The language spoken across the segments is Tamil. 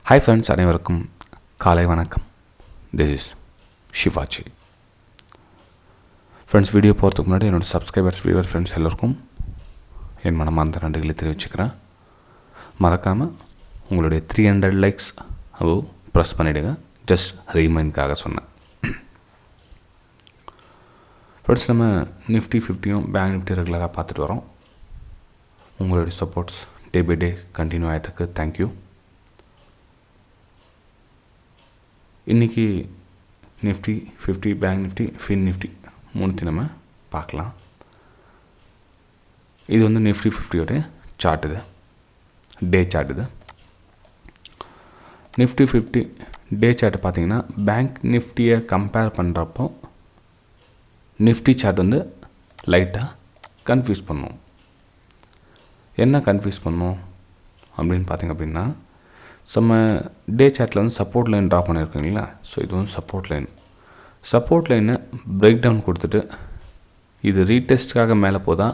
ஹாய் ஃப்ரெண்ட்ஸ், அனைவருக்கும் காலை வணக்கம். This is Sivaji. Friends, video போகிறதுக்கு முன்னாடி என்னோடய சப்ஸ்கிரைபர்ஸ், வியூவர் ஃப்ரெண்ட்ஸ் எல்லோருக்கும் என் மனமார்ந்த நன்றிகளை தெரிவிச்சுக்கிறேன். மறக்காமல் உங்களுடைய 300 லைக்ஸ் ப்ரெஸ் பண்ணிவிடுங்க. ஜஸ்ட் ரீமைண்டுக்காக சொன்னேன். ஃப்ரெண்ட்ஸ், நம்ம நிஃப்டி 50யும் பேங்க் நிஃப்டி ரெகுலராக பார்த்துட்டு வரோம். உங்களுடைய supports day by day continue ஆகிட்டுருக்கு. தேங்க்யூ. இன்றைக்கி Nifty 50, bank Nifty, fin Nifty மூணுத்தையும் நம்ம பார்க்கலாம். இது வந்து நிஃப்டி 50யோடைய சார்ட். இது டே சார்ட். இது நிஃப்டி 50 டே சார்ட் பார்த்திங்கன்னா பேங்க் நிஃப்டியை கம்பேர் பண்ணுறப்போ நிஃப்டி சார்ட் வந்து லைட்டாக கன்ஃபியூஸ் பண்ணும். என்ன கன்ஃபியூஸ் பண்ணும் அப்படின்னு பார்த்திங்க அப்படின்னா, நம்ம டே சார்ட்டில் வந்து சப்போர்ட் லைன் ட்ரா பண்ணியிருக்கீங்களா? ஸோ இது வந்து சப்போர்ட் லைனை பிரேக் டவுன் கொடுத்துட்டு இது ரீடெஸ்ட்டுக்காக மேலே போதா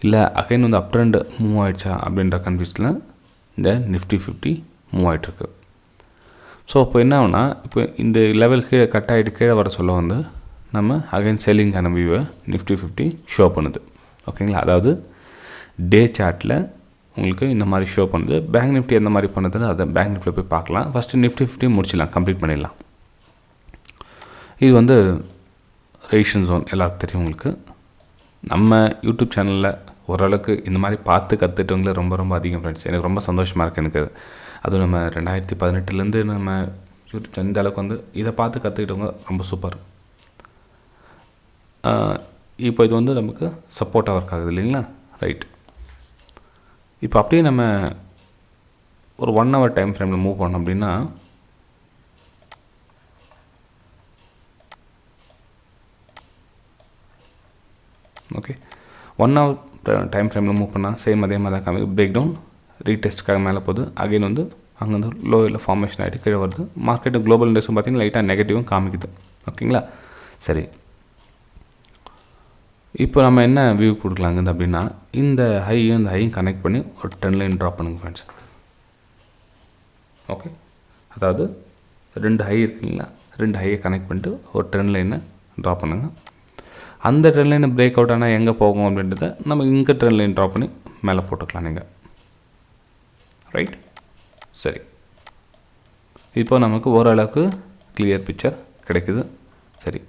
இல்லை அகைன் வந்து அப் ட்ரெண்ட் மூவ் ஆகிடுச்சா அப்படின்ற கன்ஃபியூஸில் இந்த நிஃப்டி 50 மூவ் ஆகிட்டுருக்கு. ஸோ இப்போ என்ன ஆகுனா, இப்போ இந்த லெவல் கீழே கட் ஆகிட்டு கீழே வர சொல்ல வந்து நம்ம அகைன் செல்லிங்கான வியூவை நிஃப்டி 50 ஷோ பண்ணுது. ஓகேங்களா? அதாவது டே சார்ட்டில் உங்களுக்கு இந்த மாதிரி ஷோ பண்ணுது. பேங்க் நிஃப்டி எந்த மாதிரி பண்ணுதுன்னு அதை பேங்க் நிஃப்டியில் போய் பார்க்கலாம். ஃபஸ்ட்டு நிஃப்டி 50 முடிச்சிடலாம், கம்ப்ளீட் பண்ணிடலாம். இது வந்து ரெசிஸ்டன்ஸ் ஜோன் எல்லாருக்கும் தெரியும் உங்களுக்கு. நம்ம யூடியூப் சேனலில் ஓரளவுக்கு இந்த மாதிரி பார்த்து கற்றுட்டவங்களே ரொம்ப ரொம்ப அதிகம் ஃப்ரெண்ட்ஸ். எனக்கு ரொம்ப சந்தோஷமாக இருக்குது. எனக்கு அதுவும் நம்ம 2018 நம்ம யூடியூப் சேனல் இந்த அளவுக்கு வந்து இதை பார்த்து கற்றுக்கிட்டவங்க ரொம்ப சூப்பர். இப்போ இது வந்து நமக்கு சப்போர்ட்டாக ஒர்க் ஆகுது இல்லைங்களா? ரைட். இப்போ அப்படியே நம்ம ஒரு 1 hour டைம் ஃப்ரேமில் மூவ் பண்ணோம் அப்படின்னா, ஓகே 1 hour டைம் ஃப்ரேமில் மூவ் பண்ணால் சேம் அதே மாதிரி தான் காமிக்கும். பிரேக் டவுன் ரீடெஸ்ட்டுக்காக மேலே போகுது. அகைன் வந்து அங்கே வந்து லோயில் ஃபார்மேஷன் ஆகிட்டு கீழே வருது. மார்க்கெட்டு குளோபல் இண்டெக்ஸும் பார்த்திங்கன்னா லைட்டாக நெகட்டிவும் காமிக்குது. ஓகேங்களா? சரி, இப்போ நம்ம என்ன வியூ கொடுக்கலாங்குது அப்படின்னா, இந்த ஹையும் இந்த ஹையும் கனெக்ட் பண்ணி ஒரு 10 லைன் ட்ராப் பண்ணுங்க ஃப்ரெண்ட்ஸ். ஓகே, அதாவது 2 ஹை இருக்குங்களா, 2 ஹையை கனெக்ட் பண்ணிட்டு ஒரு 10 லைனை ட்ராப் பண்ணுங்கள். அந்த 10 லைனை பிரேக் அவுட் ஆனால் எங்கே போகும் அப்படின்றத நம்ம இங்கே 10 லைன் ட்ராப் பண்ணி மேலே போட்டுக்கலாம் நீங்கள். ரைட். சரி, இப்போ நமக்கு ஓரளவுக்கு கிளியர் பிக்சர் கிடைக்குது. சரி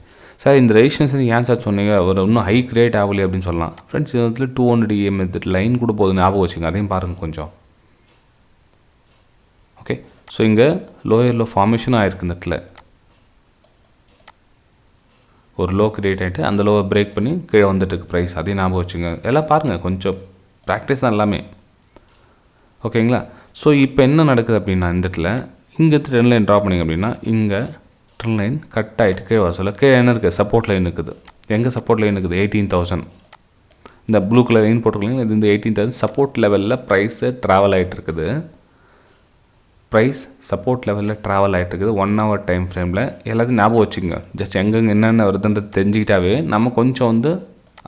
சார், இந்த ரெசிஸ்டன்ஸ் ஏன் சார் சொன்னீங்க, ஒரு இன்னும் ஹை கிரியேட் ஆகலையே அப்படின்னு சொல்லலாம். ஃப்ரெண்ட்ஸ், இதில் 200 EM லைன் கூட போகுது, ஞாபகம் வச்சுங்க. அதையும் பாருங்கள் கொஞ்சம். ஓகே, ஸோ இங்கே லோயரில் ஃபார்மேஷனும் ஆகிருக்கு. இந்த இடத்துல ஒரு லோ கிரியேட் ஆகிட்டு அந்த லோவை பிரேக் பண்ணி கீழே வந்துட்டுருக்கு ப்ரைஸ். அதையும் ஞாபகம் வச்சுங்க. எல்லாம் பாருங்கள், கொஞ்சம் ப்ராக்டிஸ் தான் எல்லாமே. ஓகேங்களா? ஸோ இப்போ என்ன நடக்குது அப்படின்னா, இந்த இடத்துல இங்கே 10 லைன் ட்ரா பண்ணிங்க அப்படின்னா இங்கே 10 லைன் கட் ஆகிட்டு கீழே வர சொல்ல கீழே என்ன இருக்குது, சப்போர்ட் லைன் இருக்குது. எங்கே சப்போர்ட் லைன் இருக்குது? 18,000. இந்த ப்ளூ கலர் லைன் போட்டுருக்கீங்க. இது இந்த 18,000 சப்போர்ட் லெவலில் ப்ரைஸு ட்ராவல் ஆகிட்டு இருக்குது. ப்ரைஸ் சப்போர்ட் லெவலில் ட்ராவல் ஆகிட்டு இருக்குது 1 hour டைம் ஃப்ரேமில். எல்லாத்தையும் ஞாபகம் வச்சுக்கோங்க. ஜஸ்ட் எங்கெங்கே என்னென்ன வருதுன்றது தெரிஞ்சுக்கிட்டாவே நம்ம கொஞ்சம் வந்து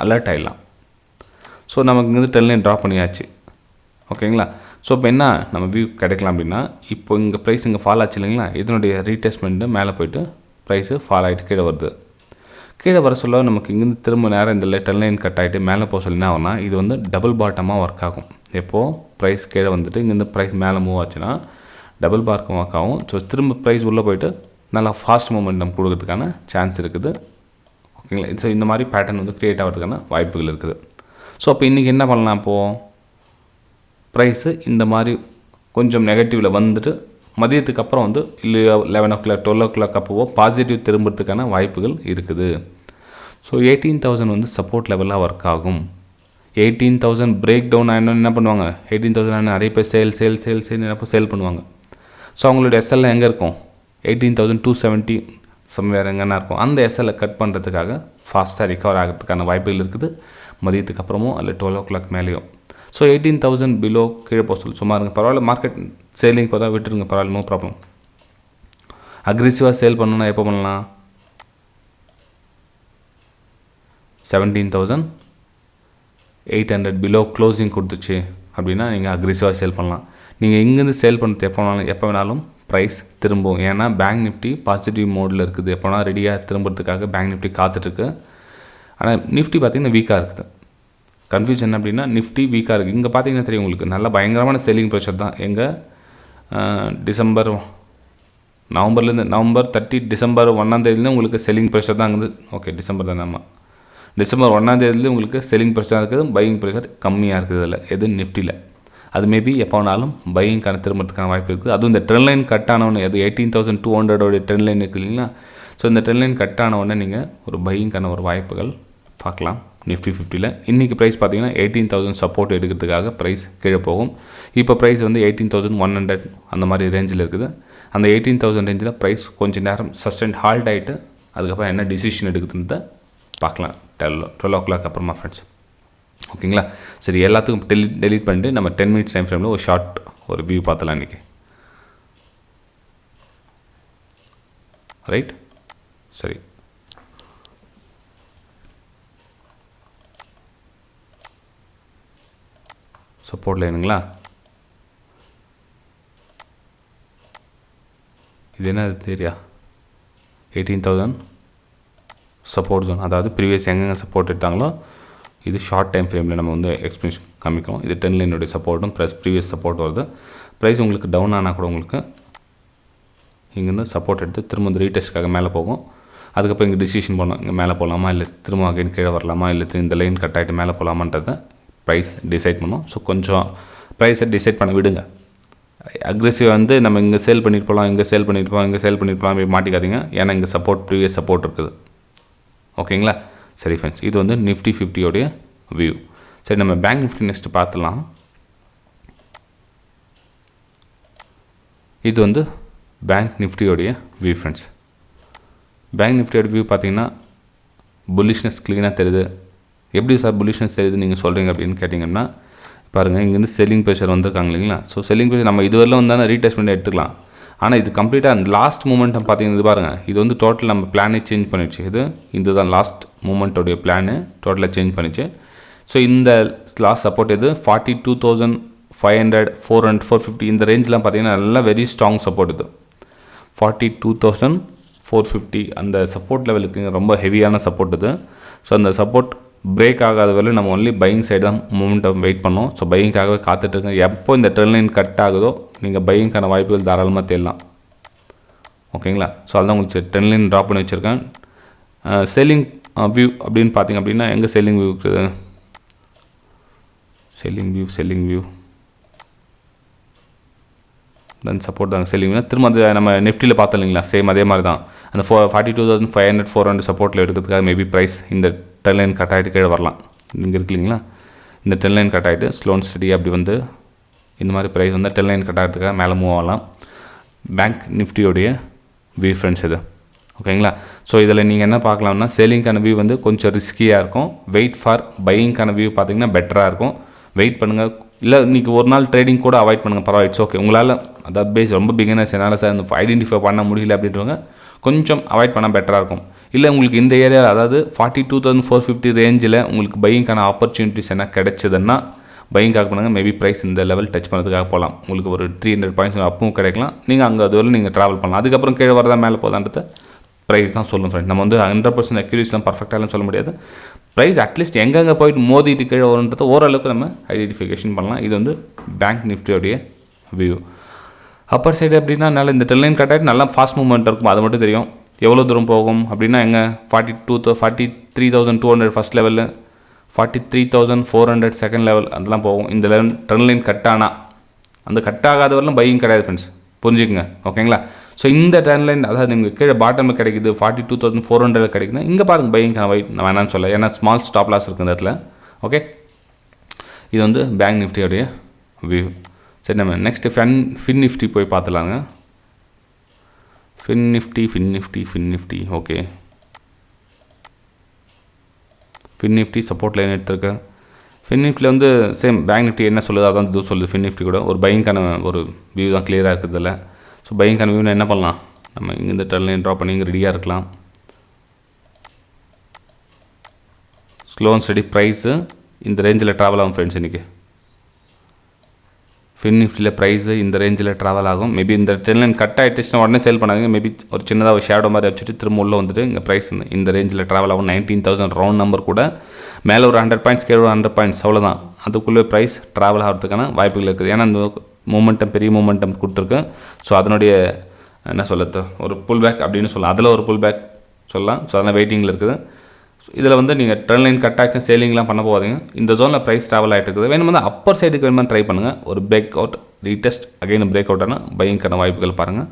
அலர்ட் ஆகிடலாம். ஸோ நமக்கு இங்கே 10 லைன் ட்ரா பண்ணியாச்சு. ஓகேங்களா? ஸோ இப்போ என்ன நம்ம வியூ கிடைக்கலாம் அப்படின்னா, இப்போ இங்கே ப்ரைஸ் இங்கே ஃபால் ஆச்சு இல்லைங்களா, இதனுடைய ரீடெஸ்ட்மெண்ட்டு மேலே போய்ட்டு ப்ரைஸு ஃபால் ஆகிட்டு கீழே வருது. கீழே வர சொல்ல நமக்கு இங்கேருந்து திரும்ப நேரம் இந்த 10 லைன் கட் ஆகிட்டு மேலே போக சொல்லி என்ன ஆகும்னா, இது வந்து டபுள் பாட்டமாக ஒர்க் ஆகும். எப்போது ப்ரைஸ் கீழே வந்துட்டு இங்கேருந்து ப்ரைஸ் மேலே மூவ் ஆச்சுன்னா டபுள் பாட்டம் ஒர்க் ஆகும். ஸோ திரும்ப ப்ரைஸ் உள்ளே போய்ட்டு நல்லா ஃபாஸ்ட் மூமெண்டம் கொடுக்கறதுக்கான சான்ஸ் இருக்குது. ஓகேங்களா? ஸோ இந்த மாதிரி பேட்டர்ன் வந்து க்ரியேட் ஆகிறதுக்கான வாய்ப்புகள் இருக்குது. ஸோ அப்போ இன்றைக்கி என்ன பண்ணலாம்? இப்போது ப்ரைஸு இந்த மாதிரி கொஞ்சம் நெகட்டிவில் வந்துட்டு மதியத்துக்கு அப்புறம் வந்து இல்லை 11 o'clock 12 o'clock அப்போவோ பாசிட்டிவ் திரும்புறதுக்கான வாய்ப்புகள் இருக்குது. ஸோ 18,000 வந்து சப்போர்ட் லெவலாக ஒர்க் ஆகும். 18,000 பிரேக் டவுன் ஆகினா என்ன பண்ணுவாங்க? 18,000 ஆனால் நிறைய பேர் சேல் என்ன சேல் பண்ணுவாங்க. ஸோ அவங்களோட எஸ்எல்லாம் எங்கே இருக்கும்? 18,270 சம்வேர் எங்கன்னா இருக்கும். அந்த எஸ்எல்லை கட் பண்ணுறதுக்காக ஃபாஸ்ட்டாக ரிகவர் ஆகிறதுக்கான வாய்ப்புகள் இருக்குது. மதியத்துக்கு அப்புறமோ அல்ல 12 o'clock மேலேயும். ஸோ 18,000 பிலோ கீழே போக சொல்லி சும்மா இருங்க, பரவாயில்ல. மார்க்கெட் சேலிங் போதா விட்டுருங்க, பரவாயில்ல, நோ ப்ராப்ளம். அக்ரெசிவாக சேல் பண்ணணுன்னா எப்போ பண்ணலாம்? 17,800 பிலோ க்ளோசிங் கொடுத்துச்சு அப்படின்னா நீங்கள் அக்ரெசிவாக சேல் பண்ணலாம். நீங்கள் இங்கேருந்து சேல் பண்ணுறது எப்போ வேணாலும் ப்ரைஸ் திரும்பும். ஏன்னா பேங்க் நிஃப்டி பாசிட்டிவ் மோடில் இருக்குது. எப்போனா ரெடியாக திரும்புறதுக்காக பேங்க் நிஃப்டி காத்துட்ருக்கு. ஆனால் நிஃப்டி பார்த்திங்கன்னா வீக்காக இருக்குது. கன்ஃபியூஷன் அப்படின்னா நிஃப்டி வீக்காக இருக்குது. இங்கே பார்த்தீங்கன்னா தெரியும் உங்களுக்கு நல்ல பயங்கரமான செல்லிங் ப்ரெஷர் தான். எங்கள் நவம்பர் 30 டிசம்பர் 1 உங்களுக்கு செல்லிங் ப்ரெஷர் தான் இருக்குது. ஓகே, டிசம்பர் தான். நம்ம டிசம்பர் 1 உங்களுக்கு செல்லிங் ப்ரெஷர் இருக்குது, பையிங் ப்ரெஷர் கம்மியாக இருக்குது. அதில் எது நிஃப்டியில் அது மேபி எப்போ வேணாலும் பையிங்கான திரும்புறதுக்கான வாய்ப்பு இருக்குது. அதுவும் இந்த ட்ரெண்ட் லைன் கட் ஆனவொடனே, அது 18,200 ட்ரெண்ட் லைன் இருக்குது இல்லைங்களா. ஸோ இந்த ட்ரெண்ட் லைன் கட் ஆனவொடனே நீங்கள் ஒரு பையிங்கான ஒரு வாய்ப்புகள் பார்க்கலாம் நிஃப்டி 50ல். இன்றைக்கி ப்ரைஸ் பார்த்தீங்கன்னா 18,000 சப்போர்ட் எடுக்கிறதுக்காக ப்ரைஸ் கீழே போகும். இப்போ ப்ரைஸ் வந்து 18,100 அந்த மாதிரி ரேஞ்சில் இருக்குது. அந்த 18,000 ரேஞ்சில் ப்ரைஸ் கொஞ்சம் நேரம் சஸ்டெண்ட் ஹால்ட் ஆகிட்டு அதுக்கப்புறம் என்ன டிசிஷன் எடுக்குதுன்னு பார்க்கலாம் 12 o'clock அப்புறமா ஃப்ரெண்ட்ஸ். ஓகேங்களா. சரி, எல்லாத்துக்கும் டெலீட் பண்ணிட்டு நம்ம 10 minutes டைம் ஃப்ரேமில் ஒரு ஷார்ட் ஒரு வியூ பார்த்தலாம் இன்றைக்கி. ரைட், சரி. சப்போர்ட் லைனுங்களா, இது என்ன தெரியா 18,000 சப்போர்ட் ஜோன். அதாவது ப்ரீவியஸ் எங்கெங்கே சப்போர்ட் எடுத்தாங்களோ இது ஷார்ட் டைம் ஃப்ரேமில் நம்ம வந்து எக்ஸ்பிளேஷன் காமிக்கிறோம். இது 10 லைனுடைய சப்போர்ட்டும் ப்ளஸ் ப்ரீவியஸ் சப்போர்ட் வருது. ப்ரைஸ் உங்களுக்கு டவுன் ஆனால் கூட உங்களுக்கு இங்கேருந்து சப்போர்ட் எடுத்து திரும்ப வந்து ரீடெஸ்ட்காக மேலே போகும். அதுக்கப்புறம் இங்கே டிசிஷன் பண்ணோம், இங்கே மேலே போகலாமா இல்லை திரும்ப அகைன் கீழே வரலாமா இல்லை இந்த லைன் கட் ஆகிட்டு மேலே போகலாமான்றதை ப்ரைஸ் டிசைட் பண்ணோம். ஸோ கொஞ்சம் ப்ரைஸை டிசைட் பண்ண விடுங்க. அக்ரெசிவ் வந்து நம்ம இங்கே சேல் பண்ணிட்டு போகலாம், இங்கே சேல் பண்ணிட்டு போகலாம் அப்படி மாட்டிக்காதீங்க. ஏன்னா இங்கே சப்போர்ட் ப்ரீவியஸ் சப்போர்ட் இருக்குது. ஓகேங்களா. சரி ஃப்ரெண்ட்ஸ், இது வந்து நிஃப்டி 50 வியூ. சரி, நம்ம பேங்க் நிஃப்டி நெக்ஸ்ட் பார்த்துலாம். இது வந்து பேங்க் நிஃப்டியோடைய வியூ ஃப்ரெண்ட்ஸ். பேங்க் நிஃப்டியோட வியூ பார்த்தீங்கன்னா புல்லிஷ்னஸ் க்ளீனாக தெரியுது. எப்படி சார் புல்லிஷ்னஸ் தெரியுது நீங்கள் சொல்கிறீங்க அப்படின்னு கேட்டிங்கன்னா பாருங்கள், இங்கேருந்து செல்லிங் ப்ரெஷர் வந்திருக்காங்க இல்லைங்களா. ஸோ செல்லிங் ப்ரெஷர் நம்ம இதுவரையிலும் வந்தால் ரீடெஸ்ட்மெண்ட் எடுத்துக்கலாம். ஆனால் இது கம்ப்ளீட்டாக அந்த லாஸ்ட் மூமெண்ட்டை பார்த்தீங்கன்னா இது பாருங்கள், இது வந்து டோட்டல் நம்ம பிளானே சேஞ்ச் பண்ணிடுச்சு. இதுதான் லாஸ்ட் மூமெண்ட்டோடைய பிளானு டோட்டலாக சேஞ்ச் பண்ணிச்சு. ஸோ இந்த லாஸ்ட் சப்போர்ட் இது 42,500 400 450 இந்த ரேஞ்செலாம் பார்த்தீங்கன்னா நல்லா வெரி ஸ்ட்ராங் சப்போர்ட். இது 42,450 அந்த சப்போர்ட் லெவலுக்கு ரொம்ப ஹெவியான சப்போர்ட் இது. ஸோ அந்த சப்போர்ட் பிரேக் ஆகாத வரை நம்ம ஒன்லி பையிங் சைடு தான் மூமெண்ட்டை வெயிட் பண்ணோம். ஸோ பையிங்காகவே காத்துட்ருக்கேன். எப்போ இந்த ட்ரெண்ட் லைன் கட் ஆகுதோ நீங்கள் பையிங்கான வாய்ப்புகள் தாராளமாக தேடலாம். ஓகேங்களா. ஸோ அதுதான் உங்களுக்கு ட்ரெண்ட் லைன் ட்ராப் பண்ணி வச்சுருக்கேன். செல்லிங் வியூ அப்படின்னு பார்த்தீங்க அப்படின்னா எங்கே செல்லிங் வியூ இருக்குது, செல்லிங் வியூ தென் சப்போர்ட் தாங்க செல்லிங். திரும்ப அந்த நம்ம நிஃப்டியில் பார்த்தோம் இல்லைங்களா, சேம் அதே மாதிரி தான். அந்த 42,500 400 சப்போர்ட்டில் எடுக்கிறதுக்காக மேபி ப்ரைஸ் இந்த ட்ரெண்ட் லைன் கட் ஆகிட்டு கீழே வரலாம். இங்கே இருக்கு இல்லைங்களா, இந்த ட்ரெண்ட் லைன் கட் ஆகிட்டு ஸ்லோன் ஸ்டடி அப்படி வந்து இந்த மாதிரி ப்ரைஸ் வந்து ட்ரெண்ட் லைன் கட் ஆகிறதுக்காக மேலே மூவ் ஆகலாம். பேங்க் நிஃப்டியோடைய வியூ ஃப்ரெண்ட்ஸ் இது. ஓகேங்களா. ஸோ இதில் நீங்கள் என்ன பார்க்கலாம்னா செல்லிங்கான வியூ வந்து கொஞ்சம் ரிஸ்கியாக இருக்கும். வெயிட் ஃபார் பையிங்கான வியூ பார்த்தீங்கன்னா பெட்டராக இருக்கும். வெயிட் பண்ணுங்கள். இல்லை இன்றைக்கி ஒரு நாள் ட்ரேடிங் கூட அவாய்ட் பண்ணுங்கள், பரவாயில்ல, இட்ஸ் ஓகே. உங்களால் அதாவது பேஸ் ரொம்ப பிகினர்ஸ் என்னால் சார் இந்த ஐடென்டிஃபை பண்ண முடியல அப்படின்றவங்க கொஞ்சம் அவாய்ட் பண்ணால் பெட்டராக இருக்கும். இல்லை உங்களுக்கு இந்த ஏரியா அதாவது 42,450 ரேஞ்சில் உங்களுக்கு பையிங்கான ஆப்பர்ச்சுனிட்டிஸ் என்ன கிடைச்சதுன்னா பையிங்காக பண்ணுங்கள். மேபி ப்ரைஸ் இந்த லெவல் டச் பண்ணுறதுக்காக போகலாம். உங்களுக்கு ஒரு 300 பாயிண்ட்ஸ் அப்பவும் கிடைக்கலாம். நீங்கள் அங்கே அதுவரை நீங்கள் ட்ராவல் பண்ணலாம். அதுக்கப்புறம் கீழே வரதா மேலே போதான்றது ப்ரைஸ் தான் சொல்லும் ஃப்ரெண்ட். நம்ம வந்து 100% அக்யூரேட்லாம் பர்ஃபெக்டாகலாம் சொல்ல முடியாது. ப்ரைஸ் அட்லீஸ்ட் எங்கெங்கே போயிட்டு மோதிட்டு கீழே வரும்ன்றதை ஓரளவுக்கு நம்ம ஐடென்டிஃபிகேஷன் பண்ணலாம். இது வந்து பேங்க் நிஃப்டியோடைய வியூ. அப்பர் சைடு அப்படின்னா நல்லா இந்த ட்ரெண்ட் லைன் கட் ஆகிட்டு நல்லா ஃபாஸ்ட் மூவ்மெண்ட் இருக்கும். அது மட்டும் தெரியும். எவ்வளோ தூரம் போகும் அப்படின்னா எங்கே 43,200 ஃபஸ்ட் லெவலில், 43,400 செகண்ட் லெவல் அதெல்லாம் போகும். இந்த லெவல் ட்ரெண்ட் லைன் கட் ஆனால் அந்த கட் ஆகாத வரலாம் பையிங் கிடையாது ஃப்ரெண்ட்ஸ், புரிஞ்சுக்குங்க. ஓகேங்களா. ஸோ இந்த ட்ரெண்ட் லைன் அதாவது நீங்கள் கீழே பாட்டமில் கிடைக்குது 42,400 கிடைக்குதுன்னா இங்கே பாருங்கள் பையிங்கான வெயிட் நான் வேணான்னு சொல்ல, ஏன்னா ஸ்மால் ஸ்டாப் லாஸ் இருக்குது இந்த இடத்துல. ஓகே, இது வந்து பேங்க் நிஃப்டியோடைய வியூ. சரி, நம்ம நெக்ஸ்ட்டு ஃபின் நிஃப்டி போய் பார்த்துலாங்க. Fin Nifty okay. Fin Nifty support line எடுத்திருக்கேன். ஃபின் நிஃப்டியில் வந்து சேம் பேங்க் நிஃப்டி என்ன சொல்லுது அதான் இது சொல்லுது. ஃபின் நிஃப்டி கூட ஒரு பையிங்கான ஒரு வியூ தான் கிளியராக இருக்குதுல்ல. ஸோ பையிங்கான வியூன்னு என்ன பண்ணலாம், நம்ம இங்கேருந்து ட்ரெண்ட் லைன் ட்ராப் பண்ணி இங்கே ரெடியாக இருக்கலாம். ஸ்லோ அண்ட் ஸ்டடி ப்ரைஸு இந்த ரேஞ்சில் ட்ராவல் ஆகும் ஃப்ரெண்ட்ஸ். இன்றைக்கி ஃபின் நிஃப்டியில் ப்ரைஸு இந்த ரேஞ்சில் ட்ராவல் ஆகும். மேபி இந்த ட்ரெண்ட் லைன் கட் ஆகிட்டுச்சுன்னா உடனே சேல் பண்ணாதீங்க. மேபி ஒரு சின்னதாக ஒரு ஷேடோ மாதிரி வச்சுட்டு திரும்ப உள்ளே வந்துட்டு இங்கே ப்ரைஸ் இந்த ரேஞ்சில் ட்ராவல் ஆகும். 19,000 ரவுண்ட் நம்பர் கூட. மேலே ஒரு 100 பாயிண்ட்ஸ், கீழே ஒரு 100 பாயிண்ட்ஸ், அவ்வளோதான். அதுக்குள்ளே ப்ரைஸ் ட்ராவல் ஆகிறதுக்கான வாய்ப்புகள் இருக்குது. ஏன்னா அந்த மூமெண்டம் பெரிய மூமெண்டம் கொடுத்துருக்கு. ஸோ அதனுடைய என்ன சொல்லுறது, ஒரு புல் பேக் அப்படின்னு சொல்லலாம். அதில் ஒரு புல் பேக் சொல்லலாம். ஸோ அதெல்லாம் வெயிட்டிங்கில் இருக்குது. இதில் வந்து நீங்கள் ட்ரெண்ட் லைன் கட் ஆக்ஷன் சேலிங்லாம் பண்ண போகாதீங்க. இந்த ஜோனில் ப்ரைஸ் ட்ராவல் ஆகிட்டு இருக்குது. வேணும் வந்து அப்பர் சைடுக்கு வேணுமா ட்ரை பண்ணுங்கள். ஒரு break out, retest, again break out ஆனால் பையிங்கான வாய்ப்புகள் பாருங்கள்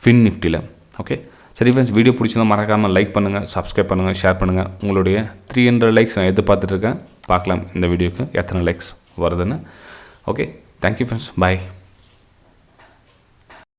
ஃபின் நிஃப்டியில். ஓகே, சரி ஃப்ரெண்ட்ஸ், வீடியோ பிடிச்சிருந்தா மறக்காமல் லைக் பண்ணுங்கள், சப்ஸ்கிரைப் பண்ணுங்கள், ஷேர் பண்ணுங்கள். உங்களுடைய 300 லைக்ஸ் நான் எதிர்பார்த்துட்ருக்கேன். பார்க்கலாம் இந்த வீடியோக்கு எத்தனை லைக்ஸ் வருதுன்னு. ஓகே, தேங்க்யூ ஃப்ரெண்ட்ஸ், பாய்.